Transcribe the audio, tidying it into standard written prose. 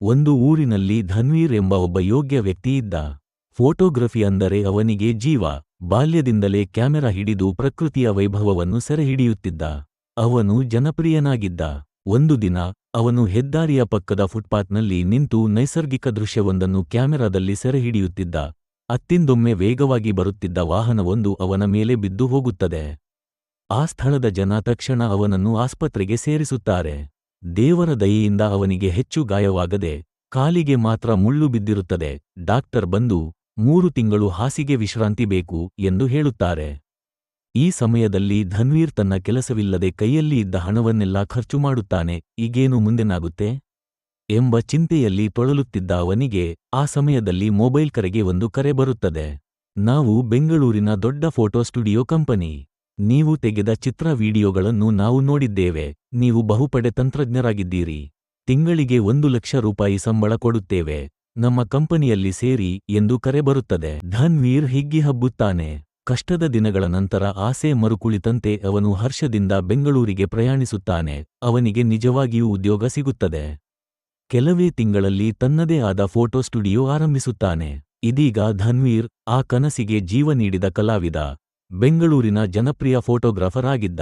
ಒಂದು ಊರಿನಲ್ಲಿ ಧನ್ವೀರ್ ಎಂಬ ಒಬ್ಬ ಯೋಗ್ಯ ವ್ಯಕ್ತಿ ಇದ್ದ. ಫೋಟೋಗ್ರಫಿ ಅಂದರೆ ಅವನಿಗೆ ಜೀವ. ಬಾಲ್ಯದಿಂದಲೇ ಕ್ಯಾಮೆರಾ ಹಿಡಿದು ಪ್ರಕೃತಿಯ ವೈಭವವನ್ನು ಸೆರೆಹಿಡಿಯುತ್ತಿದ್ದ. ಅವನು ಜನಪ್ರಿಯನಾಗಿದ್ದ. ಒಂದು ದಿನ ಅವನು ಹೆದ್ದಾರಿಯ ಪಕ್ಕದ ಫುಟ್ಪಾತ್ನಲ್ಲಿ ನಿಂತು ನೈಸರ್ಗಿಕ ದೃಶ್ಯವೊಂದನ್ನು ಕ್ಯಾಮೆರಾದಲ್ಲಿ ಸೆರೆಹಿಡಿಯುತ್ತಿದ್ದ. ಅತ್ತಿಂದೊಮ್ಮೆ ವೇಗವಾಗಿ ಬರುತ್ತಿದ್ದ ವಾಹನವೊಂದು ಅವನ ಮೇಲೆ ಬಿದ್ದು ಹೋಗುತ್ತದೆ. ಆ ಸ್ಥಳದ ಜನ ತಕ್ಷಣ ಅವನನ್ನು ಆಸ್ಪತ್ರೆಗೆ ಸೇರಿಸುತ್ತಾರೆ. ದೇವರ ದಯೆಯಿಂದ ಅವನಿಗೆ ಹೆಚ್ಚು ಗಾಯವಾಗದೆ ಕಾಲಿಗೆ ಮಾತ್ರ ಮುಳ್ಳು ಬಿದ್ದಿರುತ್ತದೆ. ಡಾಕ್ಟರ್ ಬಂದು 3 ತಿಂಗಳು ಹಾಸಿಗೆ ವಿಶ್ರಾಂತಿ ಬೇಕು ಎಂದು ಹೇಳುತ್ತಾರೆ. ಈ ಸಮಯದಲ್ಲಿ ಧನ್ವೀರ್ ತನ್ನ ಕೆಲಸವಿಲ್ಲದೆ ಕೈಯಲ್ಲಿ ಇದ್ದ ಹಣವನ್ನೆಲ್ಲ ಖರ್ಚು ಮಾಡುತ್ತಾನೆ. ಈಗೇನು ಮುಂದೇನಾಗುತ್ತೆ ಎಂಬ ಚಿಂತೆಯಲ್ಲಿ ತೊಳಲುತ್ತಿದ್ದ ಅವನಿಗೆ ಆ ಸಮಯದಲ್ಲಿ ಮೊಬೈಲ್ ಕರೆಗೆ ಒಂದು ಕರೆ ಬರುತ್ತದೆ. ನಾವು ಬೆಂಗಳೂರಿನ ದೊಡ್ಡ ಫೋಟೋ ಸ್ಟುಡಿಯೋ ಕಂಪನಿ. ನೀವು ತೆಗೆದ ಚಿತ್ರ ವಿಡಿಯೋಗಳನ್ನು ನಾವು ನೋಡಿದ್ದೇವೆ. ನೀವು ಬಹುಪಡೆ ತಂತ್ರಜ್ಞರಾಗಿದ್ದೀರಿ. ತಿಂಗಳಿಗೆ 1 ಲಕ್ಷ ರೂಪಾಯಿ ಸಂಬಳ ಕೊಡುತ್ತೇವೆ. ನಮ್ಮ ಕಂಪನಿಯಲ್ಲಿ ಸೇರಿ ಎಂದು ಕರೆ ಬರುತ್ತದೆ. ಧನ್ವೀರ್ ಹಿಗ್ಗಿ ಹಬ್ಬುತ್ತಾನೆ. ಕಷ್ಟದ ದಿನಗಳ ನಂತರ ಆಸೆ ಮರುಕುಳಿತಂತೆ ಅವನು ಹರ್ಷದಿಂದ ಬೆಂಗಳೂರಿಗೆ ಪ್ರಯಾಣಿಸುತ್ತಾನೆ. ಅವನಿಗೆ ನಿಜವಾಗಿಯೂ ಉದ್ಯೋಗ ಸಿಗುತ್ತದೆ. ಕೆಲವೇ ತಿಂಗಳಲ್ಲಿ ತನ್ನದೇ ಆದ ಫೋಟೋ ಸ್ಟುಡಿಯೋ ಆರಂಭಿಸುತ್ತಾನೆ. ಇದೀಗ ಧನ್ವೀರ್ ಆ ಕನಸಿಗೆ ಜೀವ ನೀಡಿದ ಕಲಾವಿದ. ಬೆಂಗಳೂರಿನ ಜನಪ್ರಿಯ ಫೋಟೋಗ್ರಾಫರ್ ಆಗಿದ್ದ.